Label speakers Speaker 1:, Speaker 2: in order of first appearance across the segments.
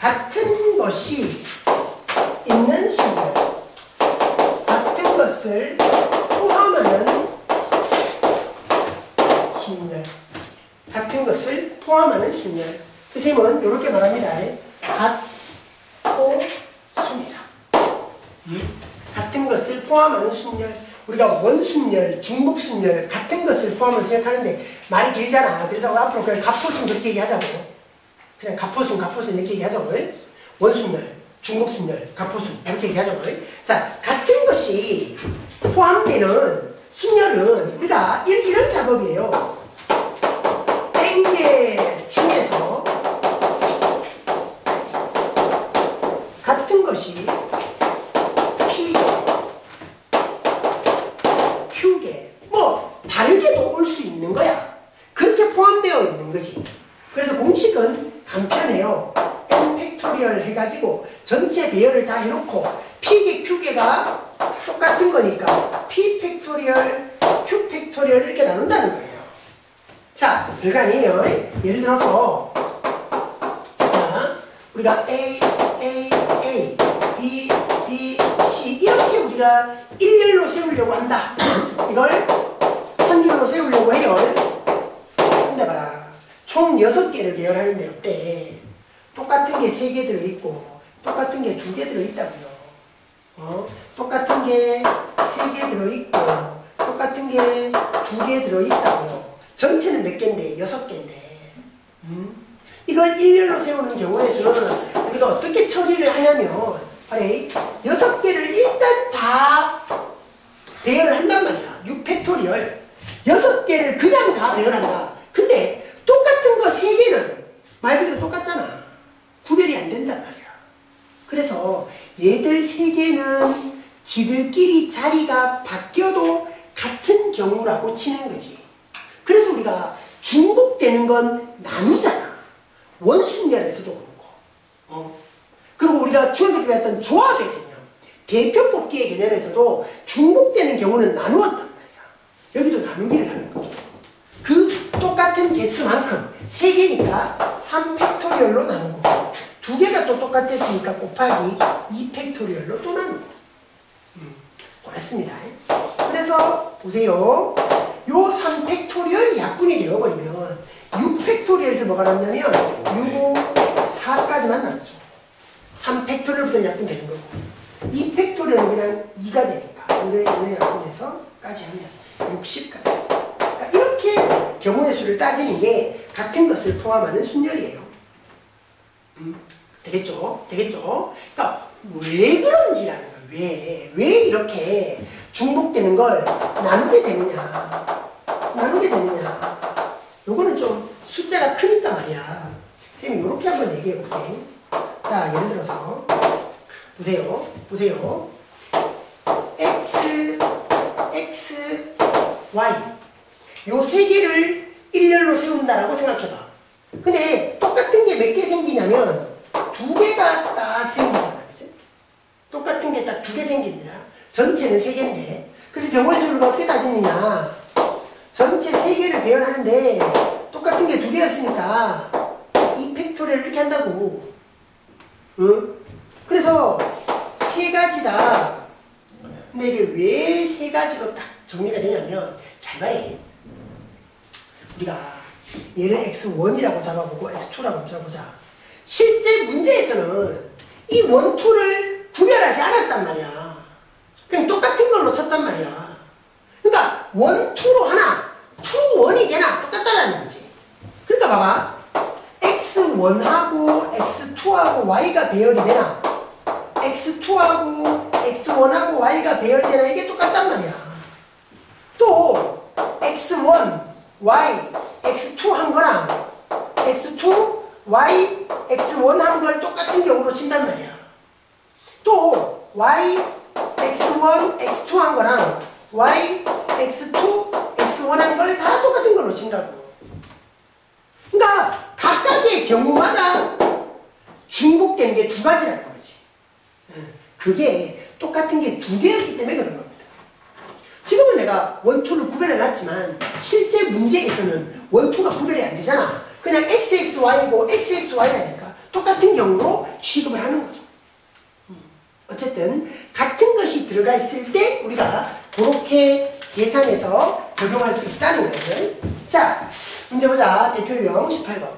Speaker 1: 같은 것이 있는 순열, 같은 것을 포함하는 순열, 같은 것을 포함하는 순열. 선생님은 이렇게 말합니다. 같고 순이다. 같은 것을 포함하는 순열. 우리가 원순열, 중복순열, 같은 것을 포함해서 생각하는데 말이 길잖아. 그래서 앞으로 그냥 갑포순 그렇게 얘기하자고. 그냥 갑포순 이렇게 얘기하자고. 원순열, 중복순열, 갑포순 이렇게 얘기하자고. 자, 같은 것이 포함되는 순열은 우리가 이런 작업이에요. 땡개 중에서 같은 것이 P개, Q개, 뭐 다르게도 올 수 있는 거야. 그렇게 포함되어 있는 거지. 그래서 공식은 간편해요. n 팩토리얼 해가지고 전체 배열을 다 해놓고 P개, Q개가 똑같은 거니까 P 팩토리얼, Q 팩토리얼 이렇게 나눈다는 거예요. 자, 별거 아니에요. 예를 들어서 자, 우리가 A, B, C 이렇게 우리가 일렬로 세우려고 한다. 이걸 한 줄로 세우려고 해요. 근데 봐라. 총 6개를 배열하는데 어때? 똑같은 게 3개 들어있고 똑같은 게 2개 들어있다고요. 똑같은 게 3개 들어있고 똑같은 게 2개 들어있다고요. 전체는 몇 개인데? 6개인데. 이걸 일렬로 세우는 경우에는 우리가 어떻게 처리를 하냐면 6개를 일단 다 배열을 한단 말이야. 6팩토리얼 6개를 그냥 다 배열한다. 근데 똑같은 거 3개는 말 그대로 똑같잖아. 구별이 안 된단 말이야. 그래서 얘들 3개는 지들끼리 자리가 바뀌어도 같은 경우라고 치는 거지. 그래서 우리가 중복되는 건 나누잖아. 원순열에서도 그렇고. 그리고 우리가 중학교 때 배웠던 조합의 개념, 대표 뽑기의 개념에서도 중복되는 경우는 나누었단 말이야. 여기도 나누기를 하는 거죠. 그 똑같은 개수만큼 3개니까 3팩토리얼로 나누고 2개가 또 똑같았으니까 곱하기 2팩토리얼로 또 나누고. 그렇습니다. 그래서 보세요. 요 3팩토리얼이 약분이 되어버리면 6팩토리얼에서 뭐가 남냐면 6, 5, 4까지만 남죠. 3팩토리얼부터 약분되는 거고 2팩토리얼은 그냥 2가 되니까 요래 약분해서 까지 하면 60까지. 그러니까 이렇게 경우의 수를 따지는 게 같은 것을 포함하는 순열이에요. 되겠죠? 되겠죠? 그러니까 왜 그런지라는 거예요. 왜 이렇게 중복되는 걸 나누게 되느냐. 요거는 좀 숫자가 크니까 말이야. 쌤이 요렇게 한번 얘기해 볼게. 자, 예를 들어서 보세요. X, Y 요 3개를 일렬로 세운다라고 생각해봐. 근데 똑같은 게 몇 개 생기냐면 2개가 딱 생기잖아. 그치? 똑같은 게 딱 2개 생깁니다. 전체는 3개인데. 그래서 경우의 수를 어떻게 따지느냐. 전체 3개를 배열하는데 똑같은 게 2개였으니까 2팩토리얼 이렇게 한다고. 그래서 3가지다. 근데 이게 왜 3가지로 딱 정리가 되냐면 잘 말해. 우리가 얘를 x1이라고 잡아보고 x2라고 잡아보자. 실제 문제에서는 이 1, 2를 구별하지 않았단 말이야. 그냥 똑같은 걸로 쳤단 말이야. 그러니까 1, 2로 하나, 2, 1이 되나 똑같다라는 거지. 그러니까 봐봐. x1하고 x2하고 y가 배열이 되나? x2하고 x1하고 y가 배열이 되나? 이게 똑같단 말이야. 또 x1, y, x2 한 거랑 x2, y, x1 한 걸 똑같은 경우로 친단 말이야. 또 y, x1, x2 한 거랑 y, x2, x1 한 걸 다 똑같은 걸로 친다고. 그러니까 각각의 경우마다 중복된 게 2가지라는 거지. 그게 똑같은 게 2개였기 때문에 그런 겁니다. 지금은 내가 1, 2를 구별해놨지만 실제 문제에서는 1, 2가 구별이 안 되잖아. 그냥 XXY고 XXY라니까 똑같은 경우로 취급을 하는 거죠. 어쨌든 같은 것이 들어가 있을 때 우리가 그렇게 계산해서 적용할 수 있다는 거예요. 자, 문제 보자. 대표 유형 18번.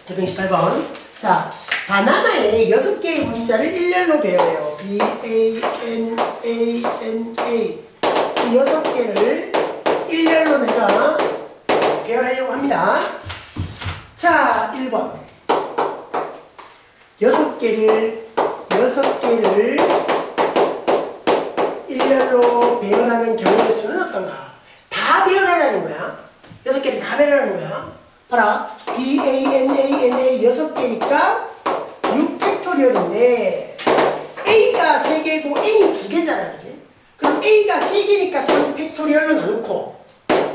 Speaker 1: 대표 18번. 자, 바나나의 6개의 문자를 일렬로 배열해요. B, A, N, A, N, A. 이 6개를 일렬로 내가 배열하려고 합니다. 자, 1번. 6개를 일렬로 배열하는 경우의 수는 어떤가? 다 배열하라는 거야. 6개를 다 배열하는 거야. 봐라. B, A, N, A, N, A 6개니까 6팩토리얼인데 A가 3개고 N이 2개잖아. 그지? 그럼 A가 3개니까 3팩토리얼로 나누고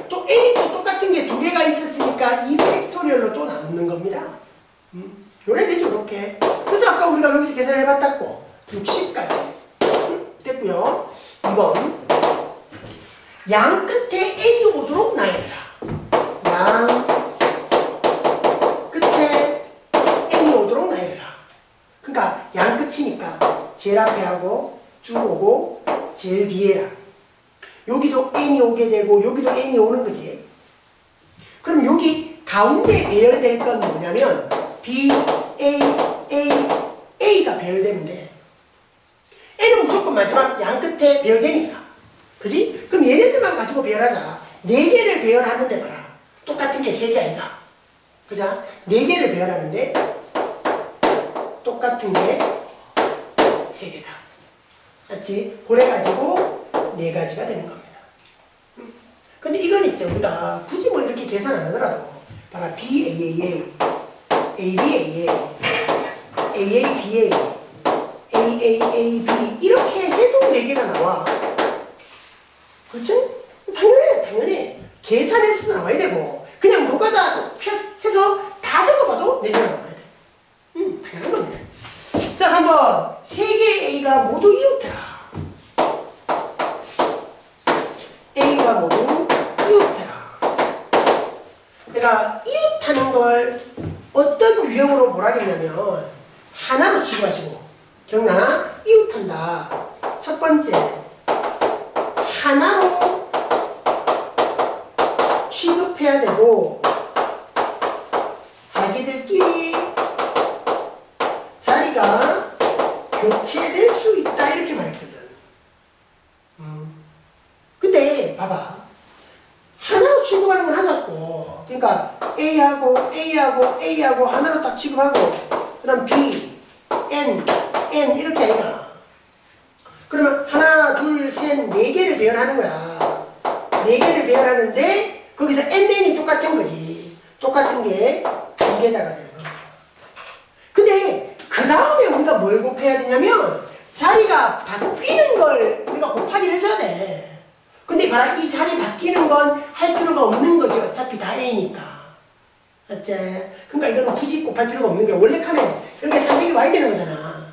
Speaker 1: 또 N도 똑같은 게 2개가 있었으니까 2팩토리얼로 또 나누는 겁니다. 요래 되죠, 이렇게. 그래서 아까 우리가 여기서 계산을 해봤다고 60까지 됐고요. 2번 양 끝에 N이 오도록 나열해라. 양 끝에 N이 오도록 나열해라. 그러니까 양 끝이니까 제일 앞에 하고 쭉 오고 제일 뒤에라. 여기도 N이 오게 되고 여기도 N이 오는 거지. 그럼 여기 가운데 배열될 건 뭐냐면 B, A, A, A가 배열되면 돼. N은 무조건 마지막 양 끝에 배열되니까. 그지? 그럼 얘네들만 가지고 배열하자. 4개를 배열하는데 봐라. 똑같은 게 3개 아니다. 그자? 4개를 배열하는데 똑같은 게 3개다. 맞지? 그래 가지고 4가지가 되는 겁니다. 근데 이건 있죠. 우리가 굳이 뭐 이렇게 계산 안 하더라도 봐라. B, A, A, A, A, B, A, A, A, A, B, A, A, A, A, B 이렇게 해도 4개가 나와. 그렇지? 당연히 계산해서도 나와야 되고 그냥 노가다 해서 다 적어봐도 4개가 나와야 돼. 당연한 겁니다. 자, 3번 3개의 A가 모두 이웃해라. A가 모두 이웃해라. 내가 이웃하는 걸 어떤 유형으로 뭐라 하겠냐면 하나로 취급하시고 기억나나? 이웃한다. 첫 번째 하나로 취급해야 되고 자기들끼리 자리가 교체될 수 있다 이렇게 말했거든. 근데 봐봐. 하나로 취급하는 건 하자고. 그러니까 A하고 하나로 딱 취급하고 그다음 B, N 이렇게 아이가. 그러면 하나, 둘, 셋, 4개를 배열하는 거야. 4개를 배열하는데 거기서 NN이 똑같은 거지. 똑같은 게 2개다가 되는 겁니다. 근데 그 다음에 우리가 뭘 곱해야 되냐면 자리가 바뀌는 걸 우리가 곱하기를 해줘야 돼. 근데 봐라, 이 자리 바뀌는 건 할 필요가 없는 거지. 어차피 다 A니까. 맞지? 그러니까 이거는 굳이 곱할 필요가 없는 거야. 원래 하면 여기에 300이 와야 되는 거잖아.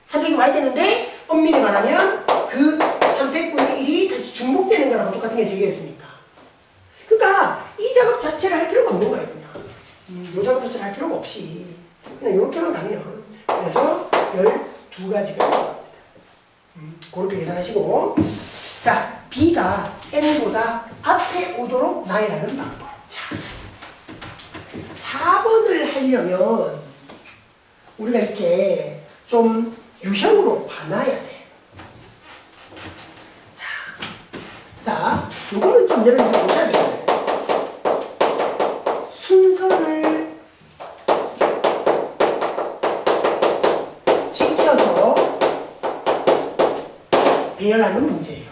Speaker 1: 300이 와야 되는데 엄밀히 말하면 그 300분의 1이 다시 중복되는 거랑 똑같은 게 3개였으니까. 그러니까 이 작업 자체를 할 필요가 없는 거예요. 그냥. 이 작업 자체를 할 필요가 없이 그냥 이렇게만 가면 그래서 12가지가 나옵니다. 그렇게 계산하시고 자, B가 N보다 앞에 오도록 나열하는 방법. 자, 4번을 하려면 우리가 이제 좀 유형으로 봐놔야 돼. 자, 요거는 좀 여러분들 보셔야 돼요. 순서를 지켜서 배열하는 문제예요.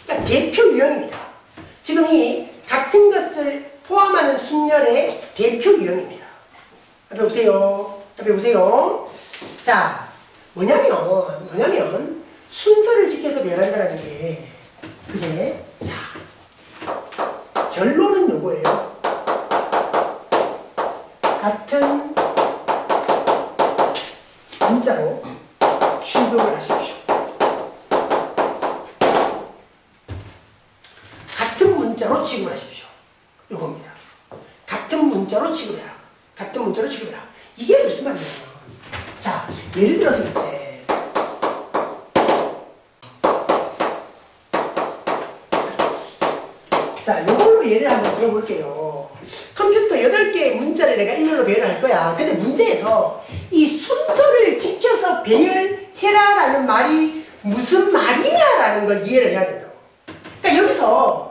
Speaker 1: 그러니까 대표 유형입니다. 지금 이 같은 것을 포함하는 순열의 대표 유형입니다. 앞에 보세요. 앞에 보세요. 자, 뭐냐면 순서를 지켜서 배열한다는 게 그제? 자, 결론은 요거예요. 같은 문자로 취급을 하십시오. 같은 문자로 취급을 하십시오. 요겁니다. 문자로 취급해라. 같은 문자로 취급해라. 이게 무슨 말이냐면, 자, 예를 들어서 이제 자, 요걸로 예를 한번 들어볼게요. 컴퓨터 8개의 문자를 내가 일렬로 배열을 할 거야. 근데 문제에서 이 순서를 지켜서 배열해라라는 말이 무슨 말이냐라는 걸 이해를 해야 된다고. 그러니까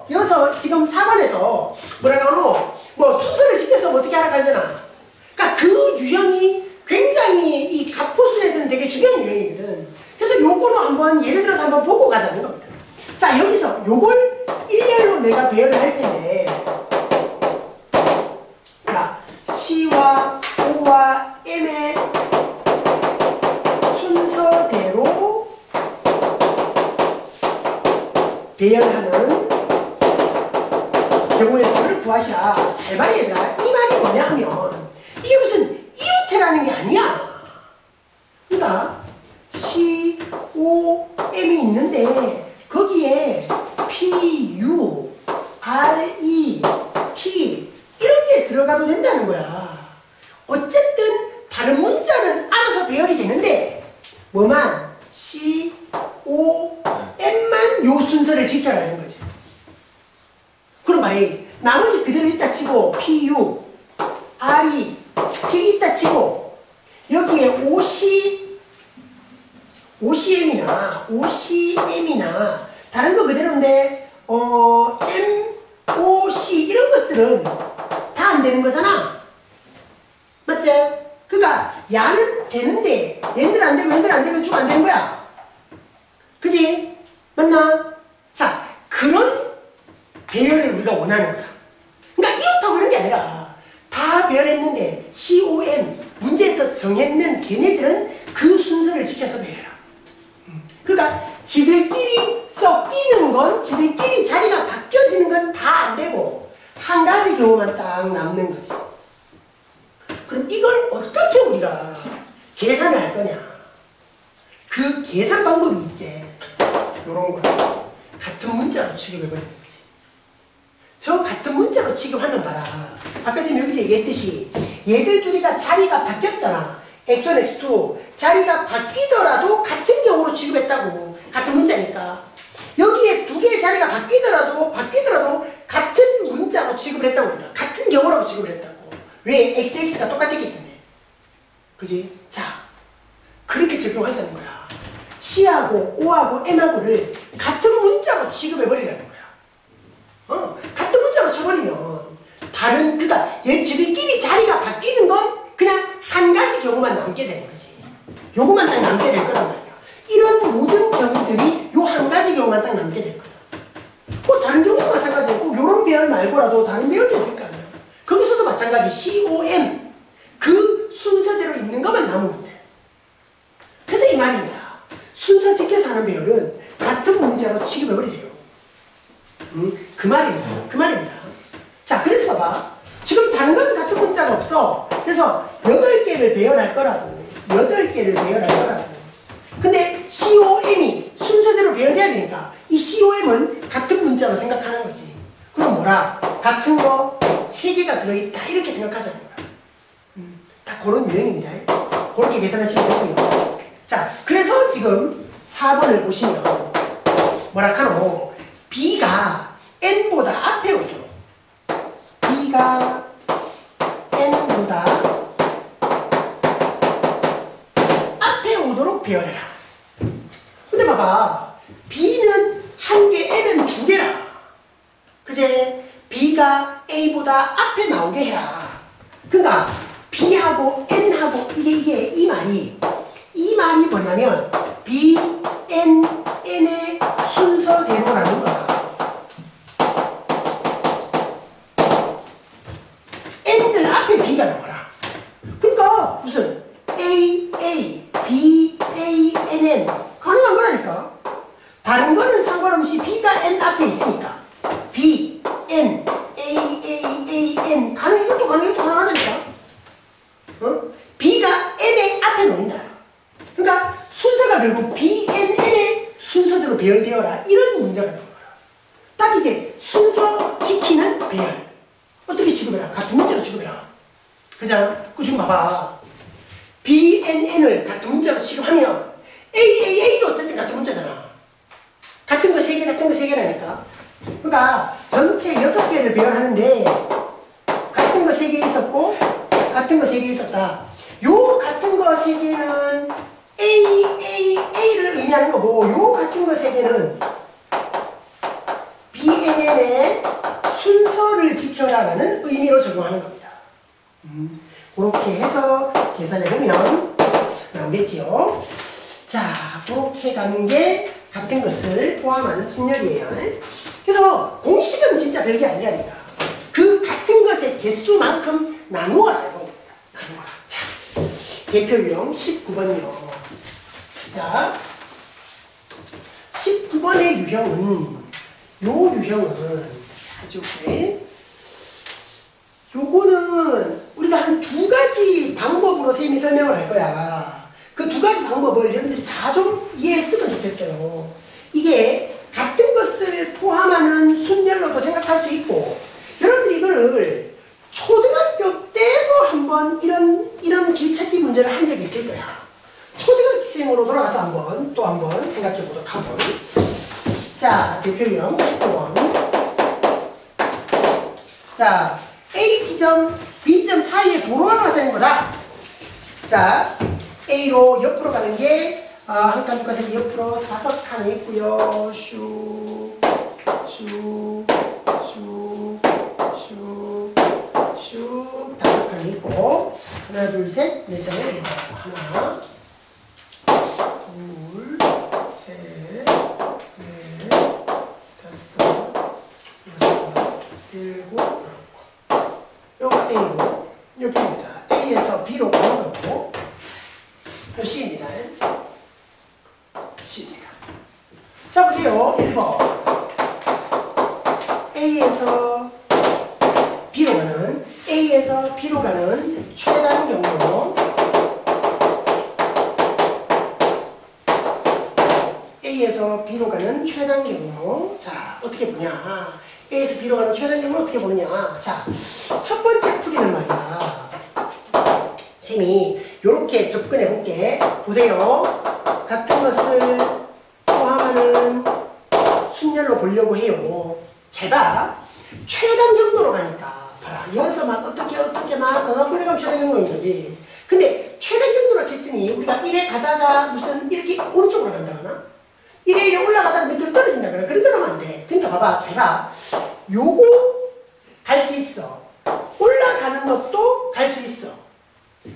Speaker 1: 여기서 지금 4번에서 뭐라고 하노? 뭐 순서를 지켜서 뭐 어떻게 하라고 하잖아. 그러니까 그 유형이 굉장히 이 가포순에서는 되게 중요한 유형이거든. 그래서 요거로 한번 예를 들어서 한번 보고 가자는 겁니다. 자, 여기서 요걸 일렬로 내가 배열을 할 텐데, 자, C와 O와 M의 순서대로 배열하는 경우의 수를 구하시라. 잘 봐, 얘들아. 이 말이 뭐냐 하면, 이게 무슨 이웃해라는 게 아니야. 그러니까 C, O, M이 있는데 거기에 P, U, R, E, T 이런 게 들어가도 된다는 거야. 어쨌든 다른 문자는 알아서 배열이 되는데 뭐만 C, O, M만 요 순서를 지켜라는 거지. 그럼 말이 나머지 그대로 있다 치고 P, U, R, E, T 있다 치고 여기에 OCM이나 다른 거 그대로인데 M, O, C 이런 것들은 다 안 되는 거잖아. 맞지? 그러니까 야는 되는데 얘들 안 되고 얘들 안 되고 쭉 안 되는 거야. 그지? 맞나? 자, 그런 배열을 우리가 원하는 거야. 그러니까 이웃하고 그런 게 아니라 다 배열했는데 COM 문제에서 정했는 걔네들은 그 순서를 지켜서 배열해라. 그러니까 지들끼리 섞이는 건, 지들끼리 자리가 바뀌어지는 건 다 안 되고 한 가지 경우만 딱 남는 거지. 그럼 이걸 어떻게 우리가 계산을 할 거냐? 그 계산 방법이 있지. 요런 거. 같은 문자로 취급해버리는 거지. 저 같은 문자로 취급하면 봐라. 아까 선생님 여기서 얘기했듯이 얘들 둘이 다 자리가 바뀌었잖아. X1, X2 자리가 바뀌더라도 같은 경우로 취급했다고. 같은 문자니까. 여기에 두 개의 자리가 바뀌더라도 같은 문자로 취급을 했다고. 그러니까 같은 경우라고 취급을 했다고. 왜? XX가 똑같았기 때문에. 그지? 자, 그렇게 적용하자는 거야. C하고 O하고 M하고를 같은 문자로 취급해버리라는 거야. 같은 문자로 쳐버리면 다른, 그러니까 얘 지들끼리 자리가 바뀌는 건 그냥 한 가지 경우만 남게 되는 거지. 요거만 딱 남게 될 거란 말이야. 이런 모든 경우들이 요 한 가지 경우만 딱 남게 될 거다. 뭐 다른 경우도 마찬가지고 꼭 요런 배열 말고라도 다른 배열도 있을 거 아니야. 거기서도 마찬가지 COM 그 순서대로 있는 것만 남으면 돼. 그래서 이 말입니다. 순서 지켜서 하는 배열은 같은 문자로 취급해버리세요. 그 말입니다. 자, 그래서 봐봐. 지금 다른 건 같은 문자가 없어. 그래서 8개를 배열할 거라고. 8개를 배열할 거라고. 근데 COM이 순서대로 배열돼야 되니까 이 COM은 같은 문자로 생각하는 거지. 그럼 뭐라? 같은 거 3개가 들어있다 이렇게 생각하자는 거야. 딱 그런 유형입니다. 그렇게 계산하시면 되고요. 자, 그래서 지금 4번을 보시면 뭐라 카노? B가 N보다 앞에 오도록, B가 N보다 앞에 오도록 배열해라. 근데 봐봐, B는 1개, N은 2개라. 그제? B가 A보다 앞에 나오게 해라. 그러니까 B하고 N하고 이게 이 말이 뭐냐면 B, N, N의 순서대로라는 거야. N들 앞에 B가 나와라. 그러니까 무슨 A, B, A, N, N 가능한 거라니까. 다른 거는 상관없이 B가 N 앞에 있으니까 B, N, A, N 가능, 이것도 가능하다니까. B가 N의 앞에 놓인다. 그러니까 순서가 결국 B, N, N의 순서대로 배열되어라. 이런 문제가 되는 거야. 딱 이제 순서 지키는 배열. 어떻게 취급해라? 같은 문자로 취급해라. 그죠? 그 지금 봐봐. BNN을 같은 문자로 취급하면 AAA도 어쨌든 같은 문자잖아. 같은 거 3개, 같은 거 3개라니까. 그러니까 전체 6개를 배열하는데 같은 거 3개 있었고 같은 거 3개 있었다. 요 같은 거 3개는 AAA를 의미하는 거고 요 같은 거 3개는 BNN의 순서를 지켜라라는 의미로 적용하는 겁니다. 그렇게 해서 계산해보면 나오겠지요. 자, 그렇게 가는 게 같은 것을 포함하는 순열이에요. 그래서 공식은 진짜 별게 아니라니까. 그 같은 것의 개수만큼 나누어라. 나누어라. 자, 대표 유형 19번이요. 자, 19번의 유형은 요 유형은 자, 요거는 우리가 한 2가지 방법으로 쌤이 설명을 할 거야. 그 2가지 방법을 여러분들이 다 좀 이해했으면 좋겠어요. 이게 같은 것을 포함하는 순열로도 생각할 수 있고, 여러분들이 이거를 초등학교 때도 한번 이런 길찾기 문제를 한 적이 있을 거야. 초등학생으로 돌아가서 또 한번 생각해 보도록 하고. 자, 대표형 19번. 자, A지점, B지점 사이에 도로가 나타낸 거다. 자, A로 옆으로 가는 게 한 칸, 두 칸, 세 칸, 옆으로 5칸이 있고요. 슉, 슉, 슉, 슉, 슉, 5칸이 있고 하나, 둘, 셋, 넷, 다섯, 일곱. 하나, 둘, 셋, 넷, 다섯, 여섯, 일곱. 요거 A고, 요 B입니다. A에서 B로 가는 거고, 요 C입니다. C입니다. 자, 보세요. 1번. A에서 B로 가는 최단 경로. A에서 B로 가는 최단 경로. 자, 어떻게 보냐. A에서 B로 가는 최단 경로 어떻게 보느냐. 자, 첫 번째 풀이는 말이야. 쌤이 요렇게 접근해 볼게. 보세요. 같은 것을 포함하는 순열로 보려고 해요. 잘 봐. 최단 경로로 가니까. 봐라. 여기서 막 어떻게 막 가갖고 이래 가면 최단 경로인 거지. 근데 최단 경로로 했으니 우리가 이래 가다가 무슨 이렇게 오른쪽으로 간다거나 이래 올라가다가 밑으로 떨어진다거나 그런 거 하면 안 돼. 그러니까 봐봐. 잘 봐. 요거 갈 수 있어. 올라가는 것도 갈 수 있어.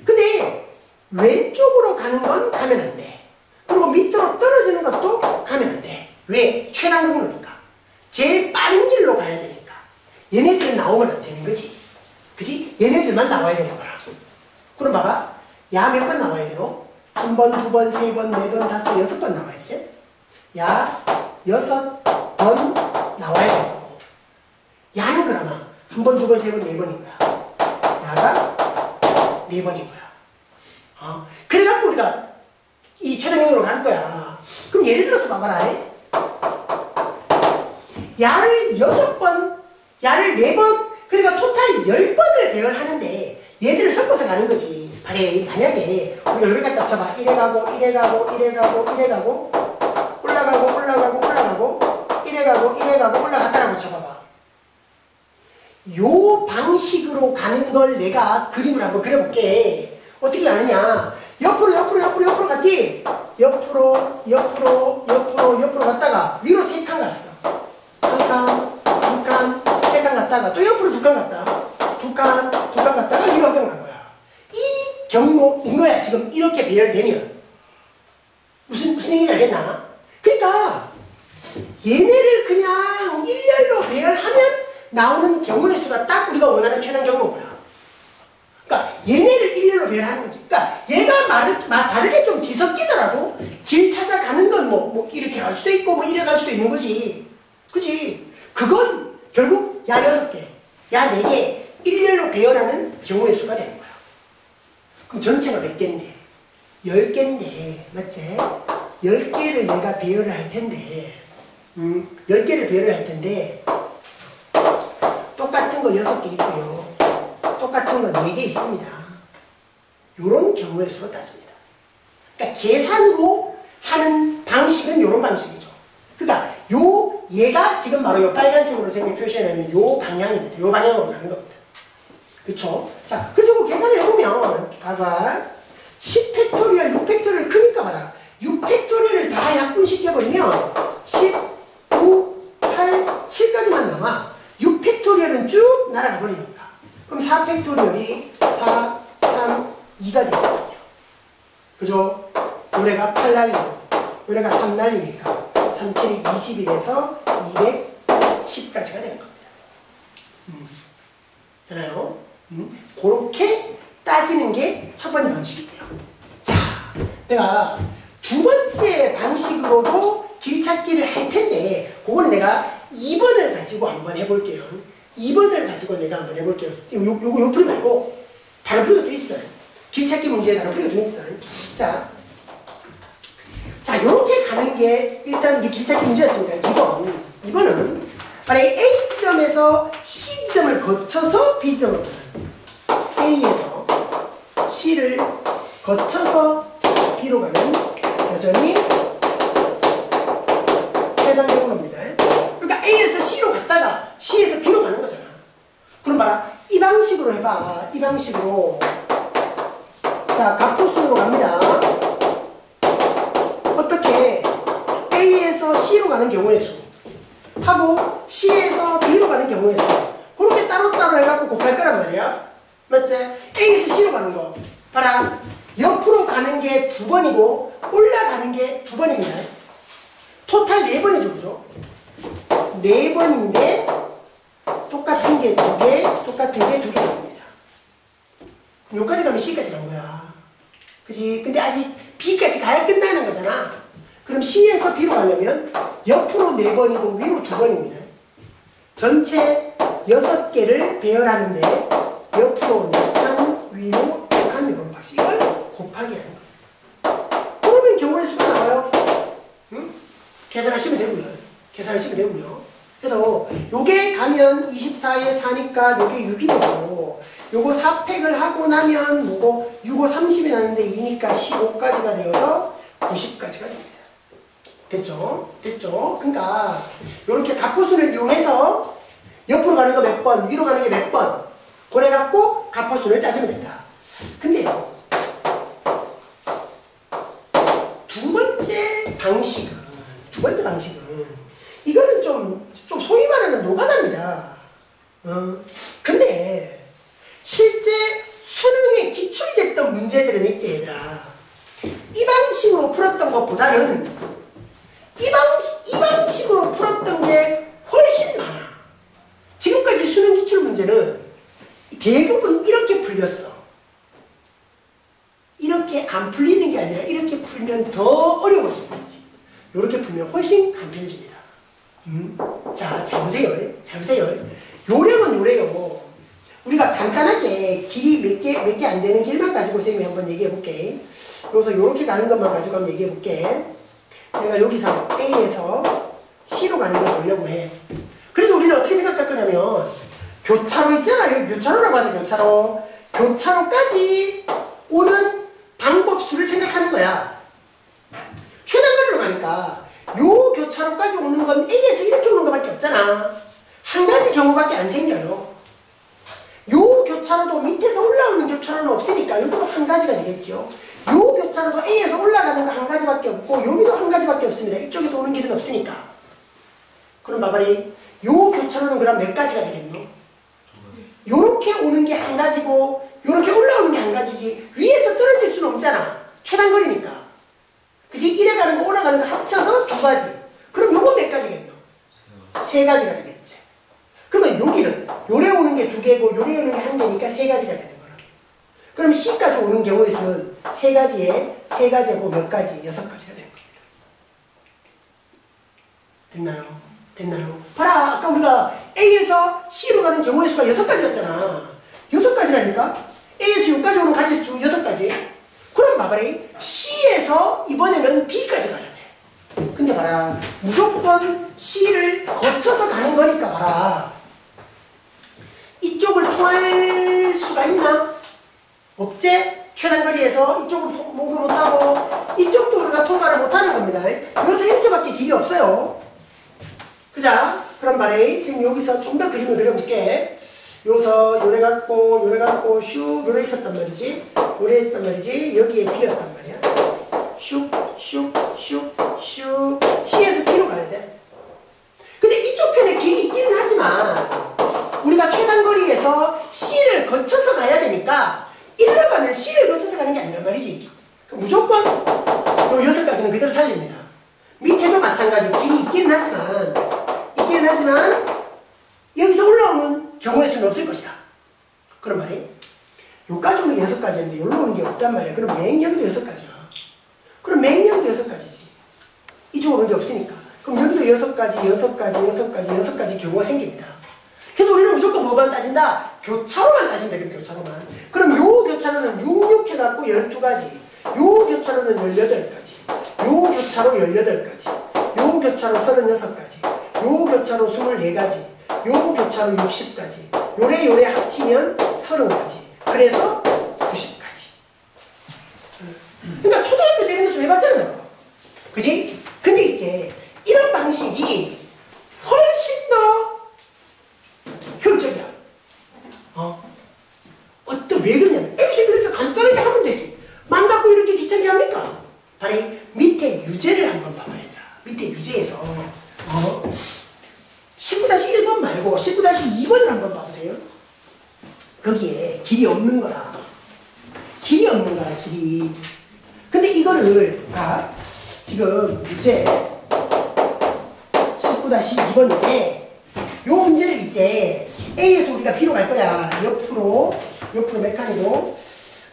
Speaker 1: 근데 왼쪽으로 가는 건 가면 안 돼. 그리고 밑으로 떨어지는 것도 가면 안 돼. 왜? 최단 경로니까. 제일 빠른 길로 가야 되니까. 얘네들은 나오면 안 되는 거지. 그지? 얘네들만 나와야 되는 거라. 그럼 봐봐. 야 몇 번 나와야 되노? 1번, 2번, 3번, 4번, 5, 6번 나와야지. 야 6번 나와야 되는 거고. 야는 그러면 1번, 2번, 3번, 4번인 거야. 야가 4번인 거야. 그래갖고 우리가 이 최단경로로 가는 거야. 그럼 예를 들어서 봐봐라. 야를 6번, 야를 4번, 그러니까 토탈 10번을 배열하는데 얘들을 섞어서 가는 거지. 만약에 우리가 여기 갖다 쳐봐. 이래 가고 이래 가고 이래 가고 이래 가고 올라가고 올라가고 올라가고 이래 가고 이래 가고 올라갔다라고 쳐봐봐. 요 방식으로 가는 걸 내가 그림을 한번 그려볼게. 어떻게 가느냐. 옆으로 갔지? 옆으로 갔다가 위로 3칸 갔어. 1칸, 2칸, 3칸 갔다가 또 옆으로 2칸 갔다. 2칸 갔다가 위로 1칸 간 거야. 이 경로인 거야. 지금 이렇게 배열되면. 무슨 얘기를 알겠나? 그러니까 얘네를 그냥 일렬로 배열하면 나오는 경우의 수가 딱 우리가 원하는 최단 경로인 거야. 그러니까 얘네를 일렬로 배열하는 거지. 그러니까 얘가 다르게 좀 뒤섞이더라도 길 찾아가는 건 뭐 이렇게 갈 수도 있고 뭐 이래 갈 수도 있는 거지. 그치? 그건 결국 야 6개, 야 4개 일렬로 배열하는 경우의 수가 되는 거야. 그럼 전체가 몇 개인데? 10개인데, 맞지? 10개를 내가 배열을 할 텐데, 10개를 배열을 할 텐데, 똑같은 똑같은 거 6개 있고요. 똑같은 거 4개 있습니다. 요런 경우의 수로 따집니다. 그러니까 계산으로 하는 방식은 요런 방식이죠. 그러니까 얘가 지금 바로 요 빨간색으로 선생님이 표시해놓은 요 방향입니다. 요 방향으로 가는 겁니다. 그쵸? 자, 그래서 뭐 계산을 해보면, 봐봐. 10팩토리얼, 6팩토리얼 크니까 봐라. 6팩토리얼을 다 약분시켜버리면 10, 9, 8, 7까지만 남아. 6팩토리얼은 쭉 날아가 버리니까. 그럼 4팩토리얼이 4, 3, 2가 되거든요. 그죠? 요래가 8 날리고, 요래가 3 날리니까 3, 7이 20이 돼서 210까지가 되는 겁니다. 되나요? 그렇게 따지는 게 첫 번째 방식이고요. 자, 내가 두 번째 방식으로도 길찾기를 할 텐데, 그거는 내가 2번을 가지고 한번 해볼게요. 2번을 가지고 내가 한번 해볼게요. 요거 풀이 말고 다른 풀이가 또 있어요. 길찾기 문제에 다른 풀이가 좀 있어요. 자, 요렇게 가는 게 일단 우리 길찾기 문제였습니다. 2번은 만약에 A 지점에서 C 지점을 거쳐서 B 지점으로 가는, A에서 C를 거쳐서 B로 가는 여전히 최단 경로입니다. 그러니까 A에서 C로 갔다가 C에서 B로 가는 거잖아. 그럼 봐라. 이 방식으로 해봐. 이 방식으로. 자, 갑포순으로 갑니다. 어떻게 A에서 C로 가는 경우의 수 하고 C에서 B로 가는 경우의 수 그렇게 따로따로 해갖고 곱할 거란 말이야. 맞지? A에서 C로 가는 거 봐라. 옆으로 가는 게 2번이고 올라가는 게 2번입니다. 토탈 4번이죠. 그죠? 4번인데 똑같은 게 2개, 똑같은 게 2개 있습니다. 그럼 여기까지 가면 C까지 간 거야. 그치? 근데 아직 B까지 가야 끝나는 거잖아. 그럼 C에서 B로 가려면 옆으로 4번이고 위로 2번입니다. 전체 6개를 배열하는데 옆으로 4칸, 위로 2칸 이런 방식. 이걸 곱하기 하는 거예요. 그러면 경우의 수가 나와요. 응? 계산하시면 되고요. 그래서 요게 가면 24에 4니까 요게 6이 되고, 요거 4팩을 하고 나면 뭐고 6, 5, 30이 나는데 2니까 15까지가 되어서 90까지가 됩니다. 됐죠? 그러니까 요렇게 갑포순을 이용해서 옆으로 가는 거 몇 번, 위로 가는 게 몇 번 그래갖고 갑포순을 따지면 된다. 근데요, 두 번째 방식은 이거는 좀 소위 말하는 노가다입니다. 근데 실제 수능에 기출됐던 문제들은 있지 얘들아. 이 방식으로 풀었던 것보다는 이 방식으로 풀었던 게 훨씬 많아. 지금까지 수능 기출 문제는 대부분 이렇게 풀렸어. 이렇게 안 풀리는 게 아니라 이렇게 풀면 더 어려워지는 거지. 이렇게 풀면 훨씬 간편해집니다. 자, 잘 보세요. 요령은 우리가 간단하게 길이 몇 개 안 되는 길만 가지고 선생님이 한번 얘기해 볼게. 여기서 요렇게 가는 것만 가지고 한번 얘기해 볼게. 내가 여기서 A에서 C로 가는 걸 보려고 해. 그래서 우리는 어떻게 생각할 거냐면, 교차로 있잖아. 여기 교차로라고 하죠. 교차로까지 오는 방법수를 생각하는 거야. 최단거리로 가니까 요 교차로까지 오는 건 A에서 이렇게 오는 것밖에 없잖아. 한 가지 경우밖에 안 생겨요. 요 교차로도 밑에서 올라오는 교차로는 없으니까 이것도 한 가지가 되겠죠. 요 교차로도 A에서 올라가는 거 한 가지밖에 없고 여기도 한 가지밖에 없습니다. 이쪽에서 오는 길은 없으니까. 그럼 봐봐리, 요 교차로는 그럼 몇 가지가 되겠노? 요렇게 오는 게 한 가지고 요렇게 올라오는 게 한 가지지 위에서 떨어질 수는 없잖아. 최단거리니까. 그치? 이래 가는 거 올라가는 거 합쳐서 2가지. 그럼 요건 몇 가지겠노? 3가지가 되겠지. 그러면 여기는 요래 오는 게 2개고 요래 오는 게 1개니까 3가지가 되는 거라. 그럼 C까지 오는 경우의 수는 3가지에 3가지하고 몇 가지? 6가지가 되는 겁니다. 됐나요? 봐라, 아까 우리가 A에서 C로 가는 경우의 수가 6가지였잖아. 6가지라니까? A에서 여기까지 오는 가지수 6가지. 그럼 봐봐리, C에서 이번에는 B까지 가야 돼. 근데 봐라, 무조건 C를 거쳐서 가는 거니까 봐라. 이쪽을 통할 수가 있나? 없지? 최단거리에서 이쪽으로 통과 못하고 이쪽도 우리가 통과를 못하는 겁니다. 여기서 이렇게밖에 길이 없어요. 그자? 그럼 말해 선생님 여기서 좀 더 그림을 그려볼게. 여기서 요래 갖고 슉 요래 있었단 말이지. 요래 있었단 말이지. 여기에 B였단 말이야. 슉 C에서 B로 가야 돼. 근데 이쪽 편에 길이 있기는 하지만 우리가 최단거리에서 C를 거쳐서 가야 되니까 1로 가면 C를 거쳐서 가는 게 아니란 말이지. 무조건 요 6가지는 그대로 살립니다. 밑에도 마찬가지 길이 있기는 하지만 여기서 올라오는 경우의 수는 없을 것이다. 그런 말이 요까지 오는 게 6가지인데 여기로 오는 게 없단 말이야. 그럼 맹력도 6가지야. 그럼 맹력도 6가지지. 이쪽으로 오는 게 없으니까. 그럼 여기도 6가지 경우가 생깁니다. 그래서 우리는 무조건 뭐만 따진다? 교차로만 따지면 되겠다. 교차로만. 그럼 요 교차로는 6 해갖고 12가지, 요 교차로는 18가지, 요 교차로 18가지, 요 교차로 36가지, 요 교차로 24가지, 요 교차로 60가지, 요래 합치면 30가지. 그래서 90가지. 그러니까 초등학교 때 이런 거 좀 해봤잖아요. 그지? 근데 이제 이런 방식이 훨씬 더 효율적이야. 왜 그러냐면, 여기서 이렇게 간단하게 하면 되지. 맘 갖고 이렇게 귀찮게 합니까? 바로 밑에 유제를 한번 봐봐야 돼. 밑에 유제에서 19-1번 말고 19-2번을 한번 봐보세요. 거기에 길이 없는 거라. 길이. 근데 이거를 지금 유제 19-2번인데 요 문제를 이제 A에서 우리가 B로 갈 거야. 옆으로 몇 칸이고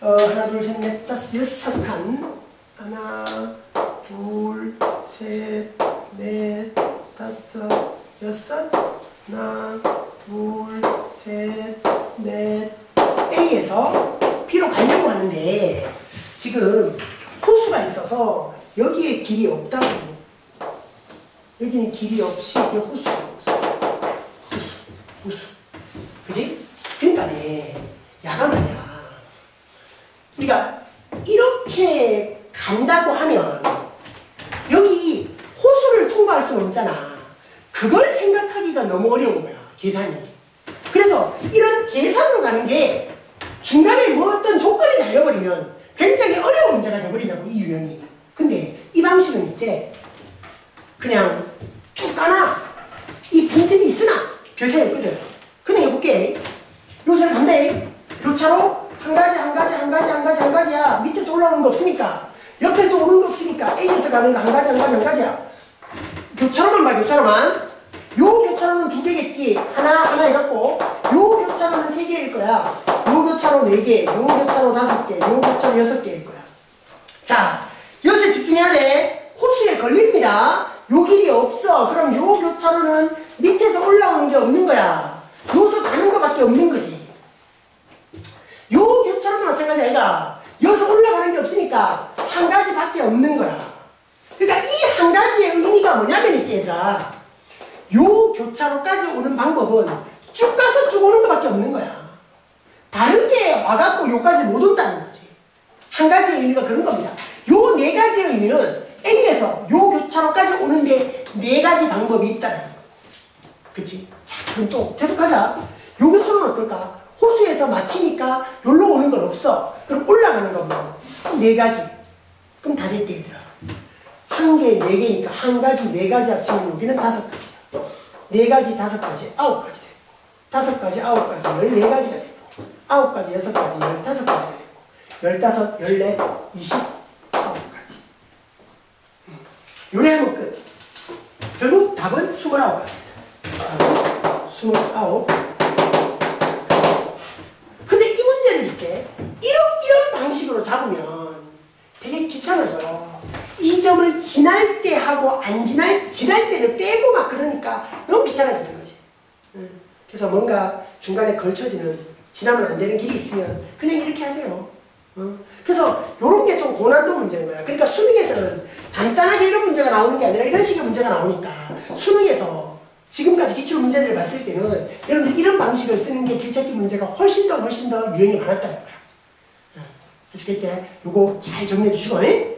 Speaker 1: 하나 둘 셋 넷 다섯 6칸 하나 둘 셋 넷 다섯 여섯 하나 둘 셋 넷 A에서 B로 가려고 하는데 지금 호수가 있어서 여기에 길이 없다고. 여기는 길이 없이 이게 호수야. 호수. 그지? 그러니까네. 야가 말이야. 우리가 이렇게 간다고 하면 여기 호수를 통과할 수는 없잖아. 그걸 생각하기가 너무 어려운 거야. 계산이. 그래서 이런 계산으로 가는 게 중간에 뭐 어떤 조건이 달려버리면 굉장히 어려운 문제가 돼버린다고, 이 유형이. 근데 이 방식은 이제 그냥 쭉 가나 이 빈틈이 있으나 별 차이 없거든. 그냥 해볼게. 요새 반대 교차로 한 가지야. 밑에서 올라오는 거 없으니까, 옆에서 오는 거 없으니까 A에서 가는 거 한 가지야. 교차로만 봐. 요 교차로는 2개겠지. 하나 해갖고 요 교차로는 3개일 거야. 요 교차로 4개, 요 교차로 5개, 요 교차로 6개일 거야. 자, 여기서 집중해야 돼. 호수에 걸립니다. 요 길이 없어. 그럼 요 교차로는 밑에서 올라오는 게 없는 거야. 여기서 가는 거밖에 없는 거지. 요 교차로도 마찬가지 아이가. 여기서 올라가는 게 없으니까 한 가지밖에 없는 거야. 그러니까 이 한 가지의 의미가 뭐냐면 이제 얘들아, 요 교차로까지 오는 방법은 쭉 가서 쭉 오는 거밖에 없는 거야. 다르게 와갖고 요까지 못 온다는 거지. 한 가지의 의미가 그런 겁니다. 요 4가지의 의미는 A에서 요 교차로까지 오는데 4가지 방법이 있다는 거. 그치? 자, 그럼 또 계속하자. 요 교차로는 어떨까? 호수에서 막히니까 여기로 오는 건 없어. 그럼 올라가는 것만 4가지. 그럼 다 됐대, 얘들아. 한 개 4개니까 한 가지 4가지 합치면 여기는 5가지야. 4가지 5가지 9가지 됐고, 5가지 9가지 14가지가 됐고, 9가지 6가지 15가지가 됐고, 15, 14, 29가지. 요래 하면 끝. 결국 답은 29가지입니다. 답은 29. 근데 이 문제를 이제 이런 방식으로 잡으면 되게 귀찮아져. 이 점을 지날 때 하고 지날 때를 빼고 막 그러니까 너무 귀찮아지는 거지. 그래서 뭔가 중간에 걸쳐지는, 지나면 안 되는 길이 있으면 그냥 이렇게 하세요. 그래서 요런 게 좀 고난도 문제인 거야. 그러니까 수능에서는 간단하게 이런 문제가 나오는 게 아니라 이런 식의 문제가 나오니까 수능에서 지금까지 기출 문제들을 봤을 때는 여러분들 이런 방식을 쓰는 게 길찾기 문제가 훨씬 더 유행이 많았다는 거야. 아시겠지? 요거 잘 정리해 주시고, 잉?